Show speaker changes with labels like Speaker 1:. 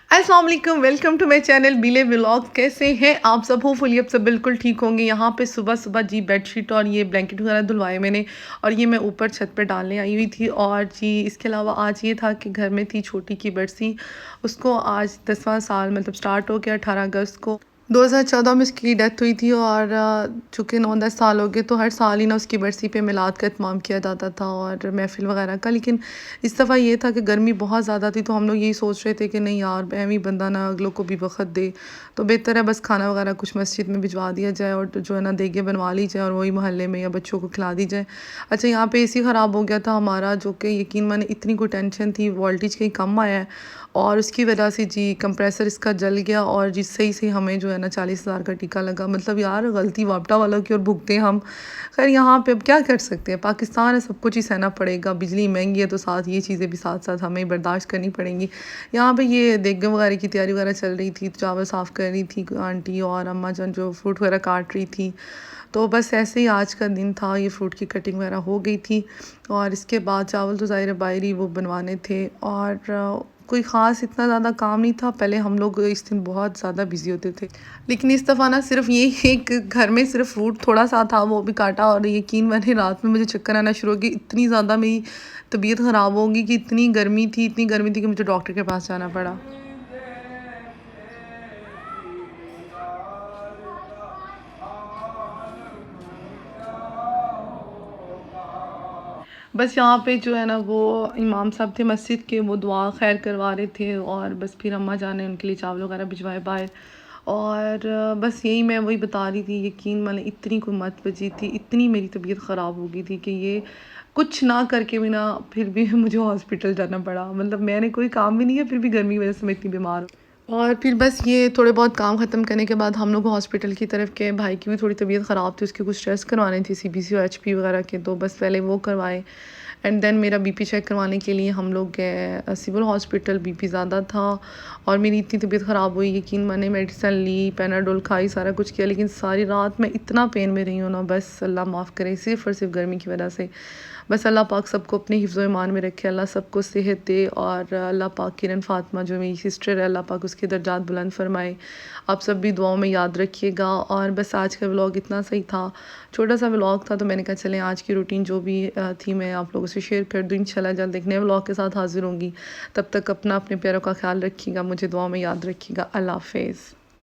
Speaker 1: अस्सलाम वालेकुम, welcome to my channel बीले व्लॉग। कैसे हैं आप सब? होपफुली अब सब बिल्कुल ठीक होंगे। यहाँ पे सुबह सुबह जी बेडशीट और ये ब्लैंकेट वगैरह धुलवाए मैंने, और ये मैं ऊपर छत पे डालने आई हुई थी। और जी इसके अलावा आज ये था कि घर में थी छोटी की बरसी, उसको आज 10वां साल मतलब स्टार्ट हो गया 18 अगस्त को। 2014 में उसकी डेथ हुई थी, और चूँकि 9-10 साल हो गए तो हर साल ही ना उसकी बरसी पे मिलाद का इत्माम किया जाता था और महफ़िल वगैरह का। लेकिन इस दफ़ा ये था कि गर्मी बहुत ज़्यादा थी, तो हम लोग यही सोच रहे थे कि नहीं यार एवें ही बंदा ना अगलों को भी वक़्त दे, तो बेहतर है बस खाना वगैरह कुछ मस्जिद में भिजवा दिया जाए और जो है ना देगे बनवा ली जाए और वही मोहल्ले में या बच्चों को खिला दी जाए। अच्छा, यहाँ पे एसी ख़राब हो गया था हमारा, जो कि यकीन माने इतनी कोई टेंशन थी, वोल्टेज कहीं कम आया है और उसकी वजह से जी कंप्रेसर इसका जल गया, और जी सही से हमें जो है ना 40,000 का टीका लगा। मतलब यार गलती वापटा वालों की और भुगते हम। खैर यहाँ पे अब क्या कर सकते हैं, पाकिस्तान है, सब कुछ ही सहना पड़ेगा। बिजली महंगी है तो साथ ये चीज़ें भी साथ साथ हमें बर्दाश्त करनी पड़ेंगी। यहाँ पे ये देगें वगैरह की तैयारी वगैरह चल रही थी, चावल साफ़ कर रही थी आंटी, और अम्मा जान जो फ्रूट वगैरह काट रही थी। तो बस ऐसे ही आज का दिन था, ये फ्रूट की कटिंग वगैरह हो गई थी, और इसके बाद चावल तो ज़ाहिर है बाहर ही वो बनवाने थे, और कोई ख़ास इतना ज़्यादा काम नहीं था। पहले हम लोग इस दिन बहुत ज़्यादा बिज़ी होते थे, लेकिन इस दफ़ा ना सिर्फ ये एक घर में सिर्फ फ्रूट थोड़ा सा था, वो भी काटा, और यकीन मानिए रात में मुझे चक्कर आना शुरू हो गई। इतनी ज़्यादा मेरी तबीयत ख़राब हो गई कि इतनी गर्मी थी कि मुझे डॉक्टर के पास जाना पड़ा। बस यहाँ पे जो है ना वो इमाम साहब थे मस्जिद के, वो दुआ खैर करवा रहे थे, और बस फिर अम्मा जान ने उनके लिए चावल वगैरह भिजवाए बाहर। और बस यही मैं वही बता रही थी, यकीन माने इतनी कोई मत बची थी, इतनी मेरी तबीयत ख़राब हो गई थी कि ये कुछ ना करके भी ना फिर भी मुझे हॉस्पिटल जाना पड़ा। मतलब मैंने कोई काम भी नहीं किया, फिर भी गर्मी की वजह से मैं इतनी बीमार हूँ। और फिर बस ये थोड़े बहुत काम ख़त्म करने के बाद हम लोग हॉस्पिटल की तरफ गए। भाई की भी थोड़ी तबीयत ख़राब थी, उसके कुछ टेस्ट करवाने थे सीबीसी और एचपी वगैरह के, तो बस पहले वो करवाए एंड देन मेरा बीपी चेक करवाने के लिए हम लोग गए सिविल हॉस्पिटल। बीपी ज़्यादा था और मेरी इतनी तबीयत ख़राब हुई, यकीन माने मेडिसिन ली, पैनाडोल खाई, सारा कुछ किया, लेकिन सारी रात मैं इतना पेन में रही हूँ ना, बस अल्लाह माफ़ करे, सिर्फ़ और सिर्फ गर्मी की वजह से। बस अल्लाह पाक सबको अपने हिफ्ज़ ईमान में रखे, अल्लाह सबको सेहत दे, और अल्लाह पाक किरण फ़ातिमा जो मेरी सिस्टर है, अल्लाह पाक उसके दर्जात बुलंद फरमाए। आप सब भी दुआओं में याद रखिएगा। और बस आज का व्लॉग इतना सही था, छोटा सा व्लॉग था, तो मैंने कहा चलें आज की रूटीन जो भी थी मैं आप लोगों से शेयर कर दूँ। इंशाल्लाह जल्द एक नए व्लॉग के साथ हाज़िर होंगी। तब तक अपना अपने प्यारों का ख्याल रखिएगा, मुझे दुआओं में याद रखिएगा। अल्लाह हाफ़िज़।